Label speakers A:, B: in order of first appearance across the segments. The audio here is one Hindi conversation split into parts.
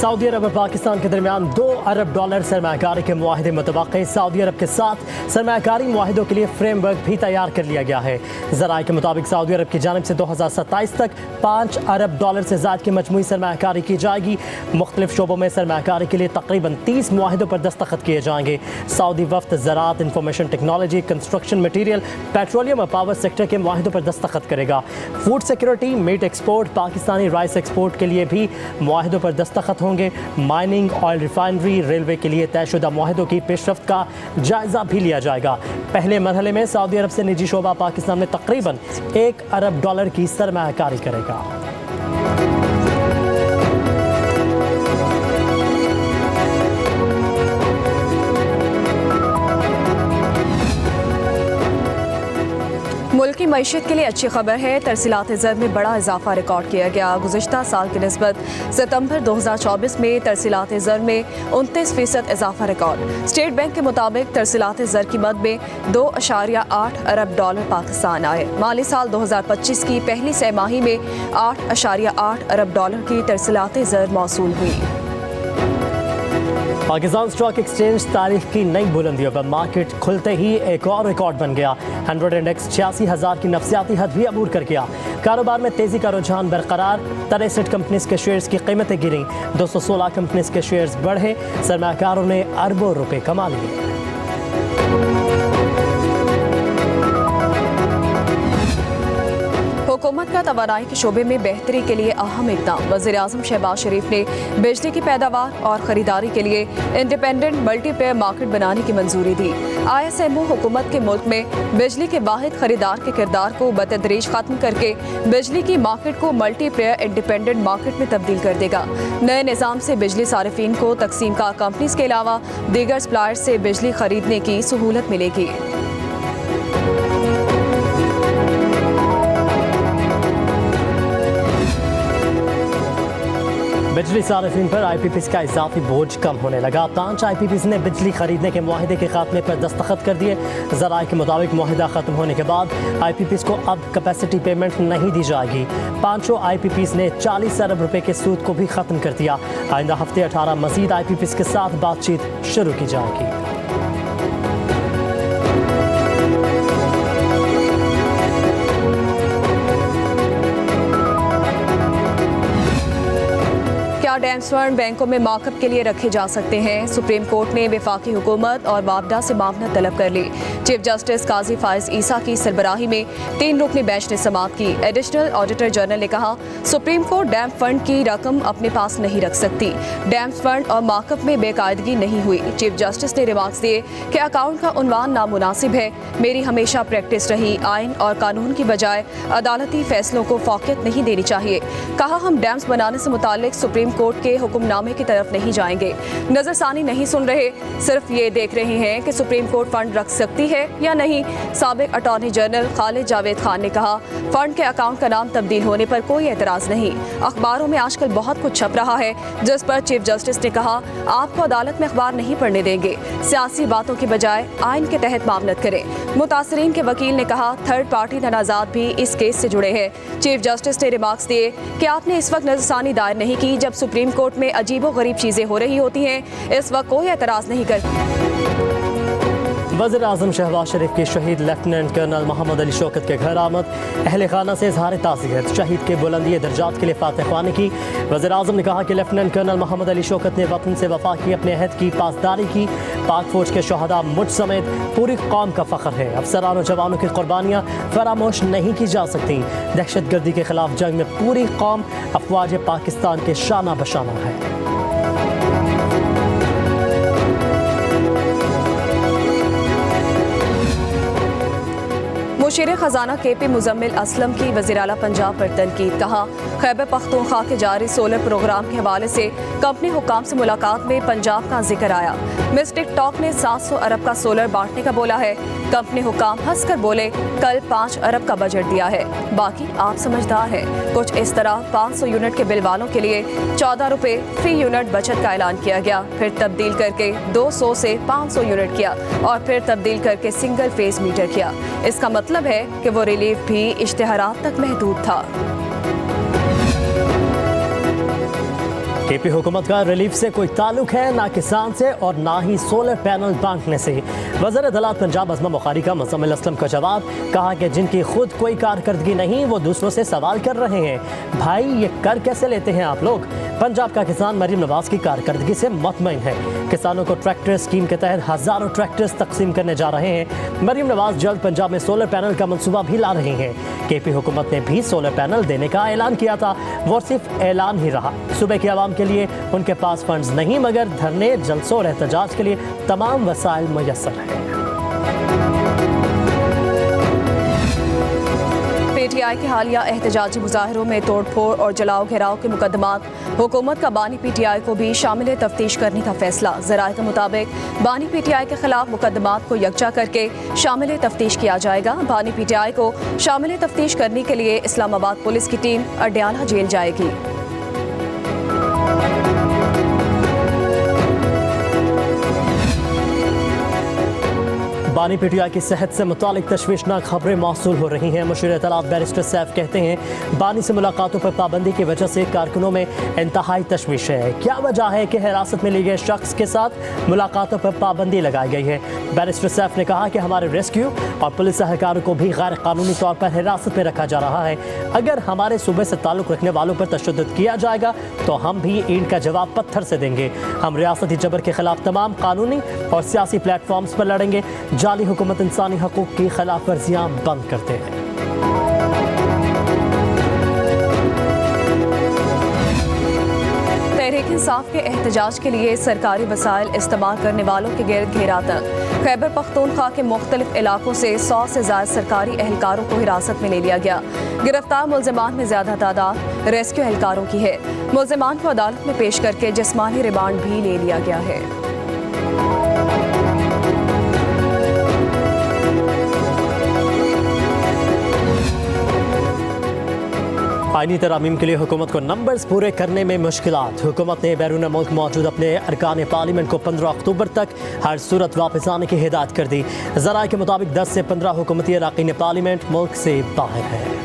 A: सऊदी अरब और पाकिस्तान के दरमियान $2 अरब सरमाकारी के मुआहदे मुतवक्के। सऊदी अरब के साथ सरमाकारी मुआहदों के लिए फ्रेमवर्क भी तैयार कर लिया गया है। ज़राए के मुताबिक सऊदी अरब की जानिब से 2027 तक $5 अरब से ज़ायद की मजमूई सरमाकारी की जाएगी। मुख्तलिफ शोबों में सरमाकारी के लिए तकरीबन 30 मुआहदों पर दस्तखत किए जाएंगे। सऊदी वफ्द ज़राअत, information technology, construction material, petroleum और पावर सेक्टर के मुआहदों पर दस्तखत करेगा। Food security, meat export, Pakistani rice export के लिए भी मुआहदों पर दस्तखत होंगे। माइनिंग, ऑयल रिफाइनरी, रेलवे के लिए तयशुदा मुआहदों की पेशरफ्त का जायजा भी लिया जाएगा। पहले मरहले में सऊदी अरब से निजी शोबा पाकिस्तान में तकरीबन $1 अरब की सरमायाकारी करेगा।
B: मुल्क की मईशत के लिए अच्छी खबर है। तरसीलात ज़र में बड़ा इजाफा रिकॉर्ड किया गया। गुज़िश्ता साल की निस्बत सितंबर 2024 में तरसीलात ज़र में 29% इजाफा रिकॉर्ड। स्टेट बैंक के मुताबिक तरसीलात ज़र की मद में $2.8 अरब पाकिस्तान आए। माली साल 2025 की पहली सहमाही में $8.8 अरब की तरसीलात ज़र मौसूल हुई।
A: पाकिस्तान स्टॉक एक्सचेंज तारीख की नई बुलंदियों पर मार्केट खुलते ही एक और रिकॉर्ड बन गया। 100 इंडेक्स 86,000 की नफसियाती हद भी अबूर कर गया। कारोबार में तेजी का रुझान बरकरार। 63 कंपनीज के शेयर्स की कीमतें गिरी। 216 कंपनीज के शेयर्स बढ़े। सरमायाकारों ने अरबों रुपए कमा लिए।
B: हुकूमत का तवानाई के शोबे में बेहतरी के लिए अहम इक़दाम। वज़ीर-ए-आज़म शहबाज शरीफ ने बिजली की पैदावार और ख़रीदारी के लिए इंडिपेंडेंट मल्टीप्लेयर मार्केट बनाने की मंजूरी दी। ISMO हुकूमत के मुल्क में बिजली के वाहिद खरीदार के किरदार को बतदरीज ख़त्म करके बिजली की मार्केट को मल्टीप्लेयर इंडिपेंडेंट मार्केट में तब्दील कर देगा। नए निज़ाम से बिजली सारिफीन को तकसीम का कंपनीज के अलावा दीगर सप्लायर्स से बिजली खरीदने की सहूलत मिलेगी।
A: बिजली सारिफीन पर IPPs का इजाफी बोझ कम होने लगा। 5 IPPs ने बिजली खरीदने के मुआहदे के खात्मे पर दस्तखत कर दिए। ज़राए के मुताबिक मुआहदा ख़त्म होने के बाद IPPs को अब कैपेसिटी पेमेंट नहीं दी जाएगी। 5 IPPs ने $40 अरब के सूद को भी ख़त्म कर दिया। आइंदा हफ्ते 18 मज़ीद IPPs के साथ बातचीत शुरू की जाएगी।
B: डैम्स फंड बैंकों में मार्कअप के लिए रखे जा सकते हैं। सुप्रीम कोर्ट ने वफाकी हुकूमत और वापडा से मामला तलब कर ली। चीफ जस्टिस काजी फाइज ईसा की सरबराही में 3 रुकनी बेंच ने समाअत की। एडिशनल ऑडिटर जनरल ने कहा, सुप्रीम कोर्ट डैम फंड की रकम अपने पास नहीं रख सकती। डैम्स फंड और मार्कअप में बेकायदगी नहीं हुई। चीफ जस्टिस ने रिमार्क्स दिए कि अकाउंट का उन्वान नामुनासिब है। मेरी हमेशा प्रैक्टिस रही, आइन और कानून की बजाय अदालती फैसलों को फौकियत नहीं देनी चाहिए। कहा, हम डैम्स बनाने से मुताल्लिक सुप्रीम कोर्ट के हुक्मनामे की तरफ नहीं जाएंगे। नजरसानी नहीं सुन रहे, सिर्फ ये देख रहे हैं कि सुप्रीम कोर्ट फंड रख सकती है या नहीं। साबिक अटॉर्नी जनरल खालिद जावेद खान ने कहा, फंड के अकाउंट का नाम तब्दील होने पर कोई एतराज नहीं। अखबारों में आजकल बहुत कुछ छप रहा है, जिस पर चीफ जस्टिस ने कहा, आपको अदालत में अखबार नहीं पढ़ने देंगे। सियासी बातों की बजाय आइन के तहत मामलत करें। मुतासरीन के वकील ने कहा, थर्ड पार्टी तनाज़ात भी इस केस से जुड़े हैं। चीफ जस्टिस ने रिमार्क्स दिए कि आपने इस वक्त नजरसानी दायर नहीं की जब सुप्रीम कोर्ट में अजीबो गरीब चीजें हो रही होती हैं। इस वक्त कोई एतराज नहीं करता।
A: वज़ीर-ए-आज़म शहबाज शरीफ की शहीद लेफ्टिनेंट कर्नल मोहम्मद अली शौकत के घर आमद। अहले खाना से इजहार ताज़ियत। शहीद के बुलंदी दर्जात के लिए फातह ख्वानी की। वज़ीर-ए-आज़म ने कहा कि लेफ्टिनेंट कर्नल मोहम्मद अली शौकत ने वतन से वफा की, अपने अहद की पासदारी की। पाक फौज के शहदा मुझ समेत पूरी कौम का फ़ख्र है। अफसरान और जवानों की कुर्बानियाँ फरामोश नहीं की जा सकती। दहशतगर्दी के खिलाफ जंग में पूरी कौम अफवाज पाकिस्तान के शाना बशाना है।
B: मुशीर खजाना KP मुजम्मिल असलम की वज़ीर-ए-आला पंजाब पर तनकीद। कहा, खैबर पख्तूनख्वा के जारी सोलर प्रोग्राम के हवाले से कंपनी हुकाम से मुलाकात में पंजाब का जिक्र आया। मिस्टिक टॉक ने 700 अरब का सोलर बांटने का बोला है। कंपनी हुकाम हंसकर बोले, कल 5 अरब का बजट दिया है, बाकी आप समझदार हैं। कुछ इस तरह 500 यूनिट के बिल वालों के लिए ₹14 फी यूनिट बचत का ऐलान किया गया। फिर तब्दील करके 200 से 500 यूनिट किया और फिर तब्दील करके सिंगल फेज मीटर किया। इसका मतलब है कि वो रिलीफ भी इश्तिहारात तक महदूद था।
A: केपी हुकूमत का रिलीफ से कोई ताल्लुक है ना किसान से और ना ही सोलर पैनल बांटने से। वज़ीर अदालत पंजाब अज़मा बुखारी का मुज़म्मिल असलम का जवाब, कहा कि जिनकी खुद कोई कारकर्दगी नहीं वो दूसरों से सवाल कर रहे हैं। भाई ये कर कैसे लेते हैं आप लोग? पंजाब का किसान मरीम नवाज की कारकर्दगी से मुतमईन है। किसानों को ट्रैक्टर स्कीम के तहत हज़ारों ट्रैक्टर्स तकसीम करने जा रहे हैं। मरीम नवाज जल्द पंजाब में सोलर पैनल का मंसूबा भी ला रही हैं। केपी हुकूमत ने भी सोलर पैनल देने का ऐलान किया था, वो सिर्फ ऐलान ही रहा। सूबे की आवाम के लिए उनके पास फंड्स नहीं, मगर धरने जलसों और एहतजाज के लिए तमाम वसाइल मुयस्सर हैं।
B: पीटीआई के हालिया एहतजाजी मुजाहरों में तोड़फोड़ और जलाओ घेराव के मुकदमात, हुकूमत का बानी पीटीआई को भी शामिल तफ्तीश करने का फैसला। ज़राए के मुताबिक बानी पीटीआई के खिलाफ मुकदमात को यकजा करके शामिल तफ्तीश किया जाएगा। बानी पीटीआई को शामिल तफ्तीश करने के लिए इस्लामाबाद पुलिस की टीम अडयाला जेल जाएगी।
A: बानी पीटीआई की सेहत से मुतालिक तशवीशनाक खबरें मौसूल हो रही हैं। मुशीर इत्तलात बैरिस्टर सैफ कहते हैं बानी से मुलाकातों पर पाबंदी की वजह से कारकुनों में इंतहाई तशवीश है। क्या वजह है कि हिरासत में लिए गए शख्स के साथ मुलाकातों पर पाबंदी लगाई गई है? बैरिस्टर सैफ ने कहा कि हमारे रेस्क्यू और पुलिस एहलकारों को भी गैर कानूनी तौर पर हिरासत में रखा जा रहा है। अगर हमारे सूबे से ताल्लुक़ रखने वालों पर तशद्दुद किया जाएगा तो हम भी ईंट का जवाब पत्थर से देंगे। हम रियासती जबर के खिलाफ तमाम कानूनी और सियासी प्लेटफॉर्म्स पर लड़ेंगे। जाली हुकूमत इंसानी हकूक़ की खिलाफ वर्जियाँ बंद करते हैं।
B: तहरीक इंसाफ के एहतजाज के लिए सरकारी वसाइल इस्तेमाल करने वालों के गिरद घेरा तक खैबर पख्तूनख्वा के मुख्तलिफ इलाकों से 100 से ज़्यादा सरकारी एहलकारों को हिरासत में ले लिया गया। गिरफ्तार मुल्ज़िमान में ज़्यादा तादाद रेस्क्यू एहलकारों की है। मुल्ज़िमान को अदालत में पेश करके जिस्मानी रिमांड भी ले लिया गया है।
A: आईनी तरामीम के लिए हुकूमत को नंबर्स पूरे करने में मुश्किलात। हुकूमत ने बैरून मुल्क मौजूद अपने अरकान पार्लियामेंट को 15 अक्टूबर तक हर सूरत वापस आने की हिदायत कर दी। ज़राए के मुताबिक 10 से 15 हुकूमती अरकान पार्लियामेंट मुल्क से बाहर है।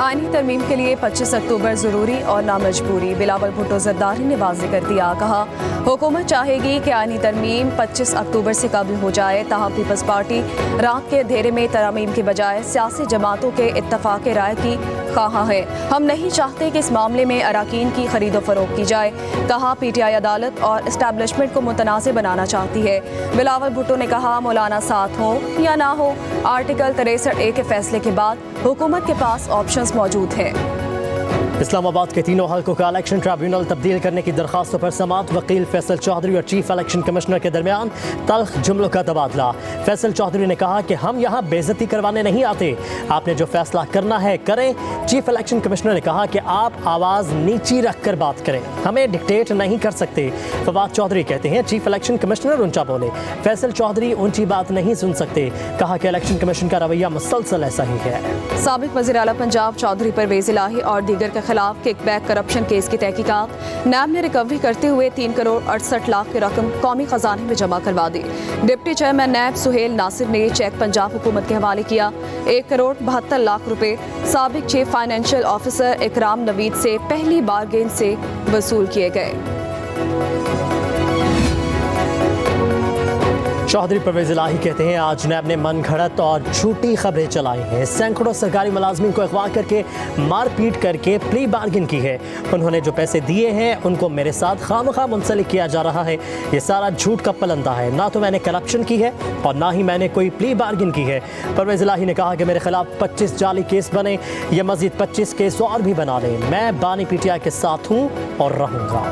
B: आईनी तरमीम के लिए 25 अक्टूबर ज़रूरी और नामजबूरी, बिलावल भुट्टो ज़रदारी ने वाज़ेह कर दिया। कहा हुकूमत चाहेगी कि आईनी तरमीम 25 अक्टूबर से कबल हो जाए, ताहम पीपल्स पार्टी रात के अंधेरे में तरमीम के बजाय सियासी जमातों के इत्तफाक राय की ख्वाह है। हम नहीं चाहते कि इस मामले में अराकीन की खरीदो फरोख्त की जाए। कहा पीटीआई अदालत और इस्टेब्लिशमेंट को मुतनाज़ बनाना चाहती है। बिलावल भुट्टो ने कहा मौलाना साथ हो या ना हो, आर्टिकल 63A के फैसले के बाद हुकूमत के पास ऑप्शंस मौजूद हैं।
A: इस्लामाबाद के तीनों हल्कों का इलेक्शन ट्रिब्यूनल तब्दील करने की दरखास्तों पर समाअत। वकील फैसल चौधरी और चीफ इलेक्शन कमिश्नर के दरमियान तल्ख जुमलों का तबादला। फैसल चौधरी ने कहा कि हम यहाँ बेइज्जती करवाने नहीं आते, आपने जो फैसला करना है करें। चीफ इलेक्शन कमिश्नर ने कहा कि आप आवाज़ नीची रख कर बात करें, हमें डिक्टेट नहीं कर सकते। फवाद चौधरी कहते हैं चीफ इलेक्शन कमिश्नर ऊंचा बोले, फैसल चौधरी ऊंची बात नहीं सुन सकते। कहा कि इलेक्शन कमीशन का रवैया मुसलसल ऐसा ही है।
B: साबिक वज़ीर आला पंजाब चौधरी परवेज़ इलाही और दीगर के खिलाफ किकबैक करप्शन केस की तहकीकात। नैब ने रिकवरी करते हुए 3 करोड़ 68 लाख की रकम कौमी खजाने में जमा करवा दी। डिप्टी चेयरमैन नैब सुहेल नासिर ने चेक पंजाब हुकूमत के हवाले किया। 1 करोड़ 72 लाख रुपए साबिक चीफ फाइनेंशियल ऑफिसर इकराम नवीद से पहली बारगेन से वसूल किए गए।
A: चौधरी परवेज़ इलाही कहते हैं आज नैब ने मन घड़त और झूठी खबरें चलाई हैं। सैकड़ों सरकारी मुलाजमीन को अगवा करके मारपीट करके प्ली बार्गिन की है। उन्होंने जो पैसे दिए हैं उनको मेरे साथ खामखा मुंसलिक किया जा रहा है। ये सारा झूठ का पलंदा है। ना तो मैंने करप्शन की है और ना ही मैंने कोई प्ली बार्गिन की है। परवेज़ इलाही ने कहा कि मेरे खिलाफ 25 जाली केस बने, ये मजीद 25 केस और भी बना लें। मैं बानी पीटीआई के साथ हूँ और रहूँगा।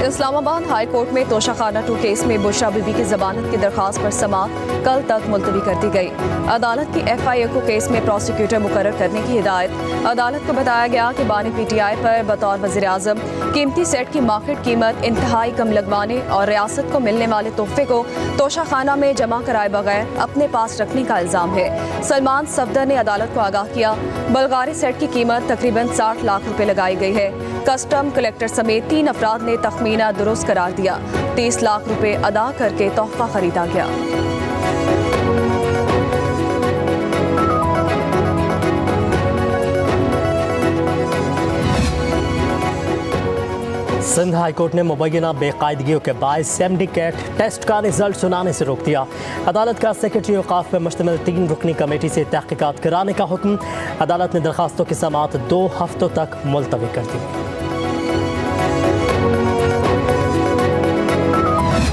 A: इस्लामाबाद हाई कोर्ट में तोशाखाना 2 केस में बुशरा बीबी की जमानत की दरख्वास्त पर समाअत।
B: कल तक मुलतवी कर दी गई। अदालत की FIA को केस में प्रोसिक्यूटर मुकर्रर करने की हिदायत। अदालत को बताया गया कि बानी PTI पर बतौर वज़ीर-ए-आज़म कीमती सेट की मार्केट कीमत इंतहाई कम लगवाने और रियासत को मिलने वाले तोहफे को तोशाखाना में जमा कराए बगैर अपने पास रखने का इल्ज़ाम है। सलमान सफदर ने अदालत को आगाह किया, बल्गारी सेट की कीमत तकरीबन 60 लाख रुपए लगाई गई है। कस्टम कलेक्टर समेत 3 अफराद ने तखमीना दुरुस्त करार दिया। 30 लाख रुपए अदा करके तोहफा खरीदा गया।
A: सिंध हाई कोर्ट ने मुबैना बेकायदगियों के बायस सिंडिकेट टेस्ट का रिजल्ट सुनाने से रोक दिया। अदालत का सेक्रेटरी औकाफ पर मुश्तमिल 3 रुकनी कमेटी से तहकीकात कराने का हुक्म। अदालत ने दरखास्तों की समाअत 2 हफ्तों तक मुलतवी कर दी।